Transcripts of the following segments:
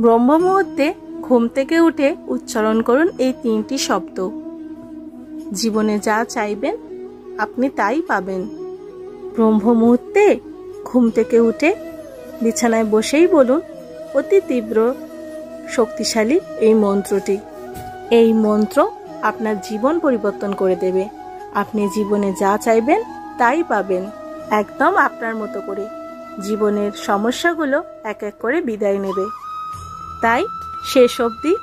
ব্রহ্ম মুহূর্তে ঘুম থেকে উঠে উচ্চারণ করুন এই 3টি শব্দ। জীবনে যা চাইবেন আপনি তাই পাবেন। ব্রহ্ম মুহূর্তে ঘুম থেকে উঠে বিছানায় বসেই বলুন অতি তীব্র শক্তিশালী এই মন্ত্রটি। এই মন্ত্র আপনার জীবন পরিবর্তন করে দেবে। আপনি জীবনে যা চাইবেন তাই পাবেন, একদম আপনার মতো করে। জীবনের সমস্যাগুলো এক এক করে বিদায় নেবে। তাই শেষ অবধি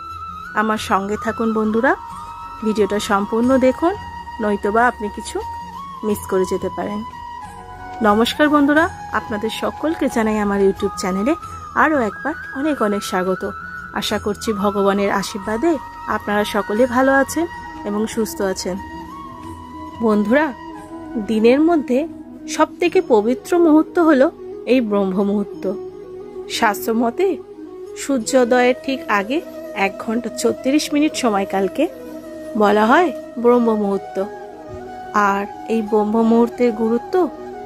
আমার সঙ্গে থাকুন বন্ধুরা। ভিডিওটা সম্পূর্ণ দেখুন, নয়তোবা আপনি কিছু মিস করে যেতে পারেন। নমস্কার বন্ধুরা, আপনাদের সকলকে জানাই আমার ইউটিউব চ্যানেলে আরও একবার অনেক অনেক স্বাগত। আশা করছি ভগবানের আশীর্বাদে আপনারা সকলে ভালো আছেন এবং সুস্থ আছেন। বন্ধুরা, দিনের মধ্যে সবথেকে পবিত্র মুহূর্ত হলো এই ব্রহ্ম মুহূর্ত। শাস্ত্রমতে সূর্যোদয়ের ঠিক আগে 1 ঘন্টা 36 মিনিট সময়কালকে বলা হয় ব্রহ্ম মুহূর্ত। আর এই ব্রহ্ম মুহূর্তের গুরুত্ব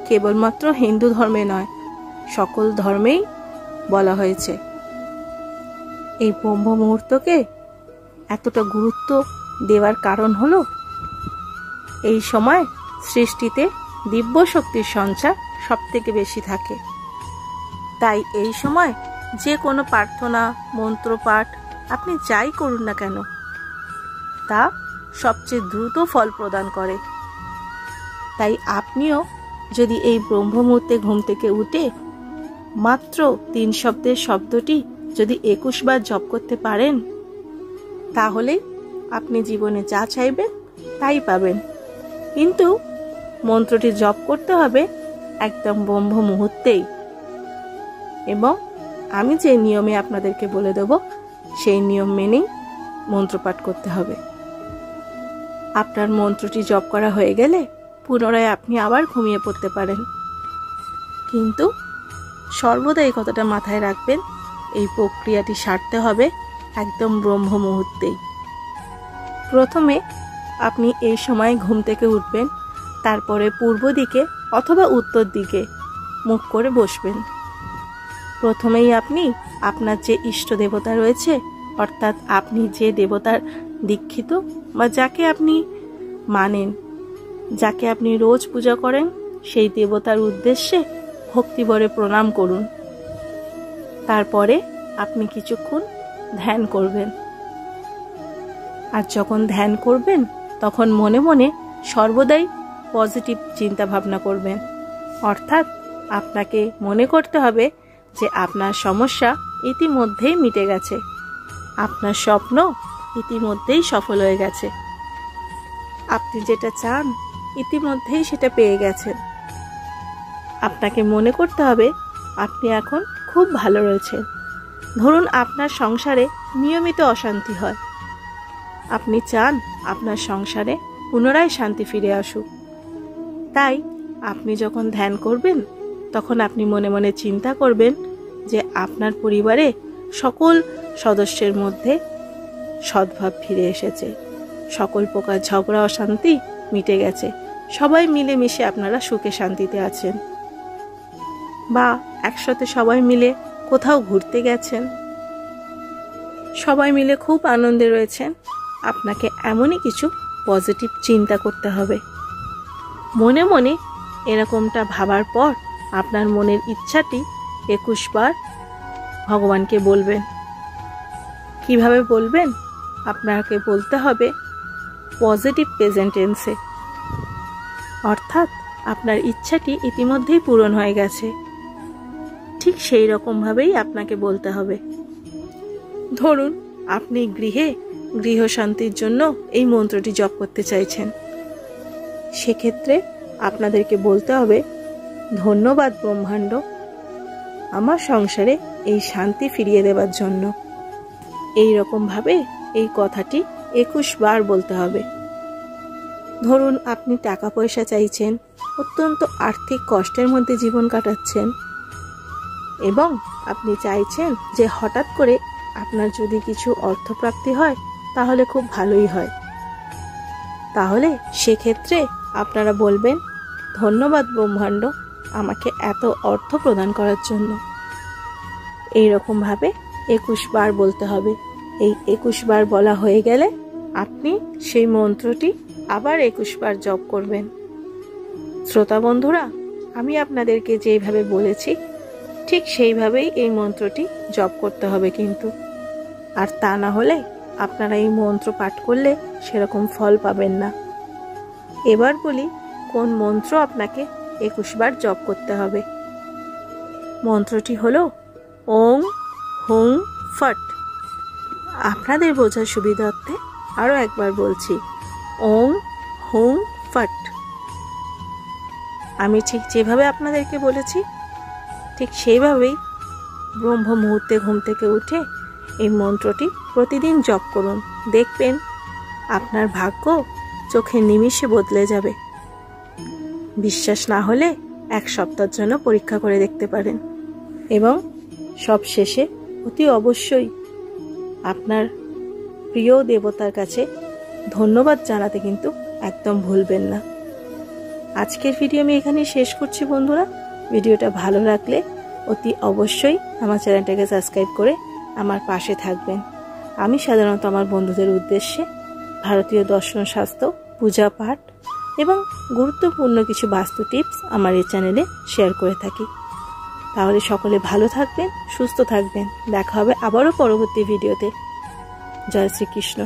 কেবলমাত্র হিন্দু ধর্মে নয়, সকল ধর্মেই বলা হয়েছে। এই ব্রহ্ম মুহূর্তকে এতটা গুরুত্ব দেওয়ার কারণ হলো এই সময় সৃষ্টিতে দিব্য শক্তির সঞ্চার সবথেকে বেশি থাকে। তাই এই সময় যে কোনো প্রার্থনা, মন্ত্রপাঠ আপনি যাই করুন না কেন, তা সবচেয়ে দ্রুত ফল প্রদান করে। তাই আপনিও যদি এই ব্রহ্ম মুহূর্তে ঘুম থেকে উঠে মাত্র 3 শব্দের শব্দটি যদি 21 বার জপ করতে পারেন, তাহলে আপনি জীবনে যা চাইবেন তাই পাবেন। কিন্তু মন্ত্রটি জপ করতে হবে একদম ব্রহ্ম মুহূর্তেই, এবং আমি যে নিয়মে আপনাদেরকে বলে দেব সেই নিয়ম মেনেই মন্ত্রপাঠ করতে হবে। আপনার মন্ত্রটি জপ করা হয়ে গেলে পুনরায় আপনি আবার ঘুমিয়ে পড়তে পারেন, কিন্তু সর্বদা এই কথাটা মাথায় রাখবেন, এই প্রক্রিয়াটি সারতে হবে একদম ব্রহ্ম মুহূর্তেই। প্রথমে আপনি এই সময় ঘুম থেকে উঠবেন, তারপরে পূর্ব দিকে অথবা উত্তর দিকে মুখ করে বসবেন। প্রথমেই আপনি আপনার যে ইষ্ট দেবতা রয়েছে, অর্থাৎ আপনি যে দেবতার দীক্ষিত বা যাকে আপনি মানেন, যাকে আপনি রোজ পূজা করেন, সেই দেবতার উদ্দেশ্যে ভক্তিভরে প্রণাম করুন। তারপরে আপনি কিছুক্ষণ ধ্যান করবেন। আর যখন ধ্যান করবেন তখন মনে মনে সর্বদাই পজিটিভ চিন্তা ভাবনা করবেন। অর্থাৎ আপনাকে মনে করতে হবে যে আপনার সমস্যা ইতিমধ্যেই মিটে গেছে, আপনার স্বপ্ন ইতিমধ্যেই সফল হয়ে গেছে, আপনি যেটা চান ইতিমধ্যেই সেটা পেয়ে গেছেন। আপনাকে মনে করতে হবে আপনি এখন খুব ভালো রয়েছেন। ধরুন আপনার সংসারে নিয়মিত অশান্তি হয়, আপনি চান আপনার সংসারে পুনরায় শান্তি ফিরে আসুক। তাই আপনি যখন ধ্যান করবেন তখন আপনি মনে মনে চিন্তা করবেন যে আপনার পরিবারে সকল সদস্যের মধ্যে সদ্ভাব ফিরে এসেছে, সকল প্রকার ঝগড়া অশান্তি মিটে গেছে, সবাই মিলেমিশে আপনারা সুখে শান্তিতে আছেন, বা একসাথে সবাই মিলে কোথাও ঘুরতে গেছেন, সবাই মিলে খুব আনন্দে রয়েছেন। আপনাকে এমনই কিছু পজিটিভ চিন্তা করতে হবে। মনে মনে এরকমটা ভাবার পর আপনার মনের ইচ্ছাটি 21 বার ভগবানকে বলবেন। কিভাবে বলবেন? আপনাকে বলতে হবে পজিটিভ প্রেজেন্ট টেন্সে, অর্থাৎ আপনার ইচ্ছাটি ইতিমধ্যেই পূরণ হয়ে গেছে। ঠিক সেই রকমভাবেই আপনাকে বলতে হবে। ধরুন আপনি গৃহ শান্তির জন্য এই মন্ত্রটি জপ করতে চাইছেন, সেক্ষেত্রে আপনাদেরকে বলতে হবে, ধন্যবাদ ব্রহ্মাণ্ড আমার সংসারে এই শান্তি ফিরিয়ে দেওয়ার জন্য। এই রকমভাবে এই কথাটি 21 বার বলতে হবে। ধরুন আপনি টাকা পয়সা চাইছেন, অত্যন্ত আর্থিক কষ্টের মধ্যে জীবন কাটাচ্ছেন, এবং আপনি চাইছেন যে হঠাৎ করে আপনার যদি কিছু অর্থপ্রাপ্তি হয় তাহলে খুব ভালোই হয়। তাহলে সেক্ষেত্রে আপনারা বলবেন, ধন্যবাদ ব্রহ্মাণ্ড আমাকে এত অর্থ প্রদান করার জন্য। এই রকমভাবে 21 বার বলতে হবে। এই 21 বার বলা হয়ে গেলে আপনি সেই মন্ত্রটি আবার 21 বার জপ করবেন। শ্রোতা বন্ধুরা, আমি আপনাদেরকে যেইভাবে বলেছি ঠিক সেইভাবেই এই মন্ত্রটি জপ করতে হবে কিন্তু। আর তা না হলে আপনারা এই মন্ত্র পাঠ করলে সেরকম ফল পাবেন না। এবার বলি কোন মন্ত্র আপনাকে 21 বার জপ করতে হবে। মন্ত্রটি হলো ওং হুং ফট। আপনাদের বোঝার সুবিধার্থে আরও একবার বলছি, ওং হুং ফট। আমি ঠিক যেভাবে আপনাদেরকে বলেছি ঠিক সেইভাবেই ব্রহ্ম মুহূর্তে ঘুম থেকে উঠে এই মন্ত্রটি প্রতিদিন জপ করুন। দেখবেন আপনার ভাগ্য চোখের নিমিষে বদলে যাবে। বিশ্বাস না হলে 1 সপ্তাহের জন্য পরীক্ষা করে দেখতে পারেন। এবং সব শেষে অতি অবশ্যই আপনার প্রিয় দেবতার কাছে ধন্যবাদ জানাতে কিন্তু একদম ভুলবেন না। আজকের ভিডিও আমি এখানেই শেষ করছি বন্ধুরা। ভিডিওটা ভালো লাগলে অতি অবশ্যই আমার চ্যানেলটাকে সাবস্ক্রাইব করে আমার পাশে থাকবেন। আমি সাধারণত আমার বন্ধুদের উদ্দেশ্যে ভারতীয় দর্শন শাস্ত্র, পূজা পাঠ এবং গুরুত্বপূর্ণ কিছু বাস্তু টিপস আমার এই চ্যানেলে শেয়ার করে থাকি। তাহলে সকলে ভালো থাকবেন, সুস্থ থাকবেন। দেখা হবে আবারও পরবর্তী ভিডিওতে। জয় শ্রীকৃষ্ণ।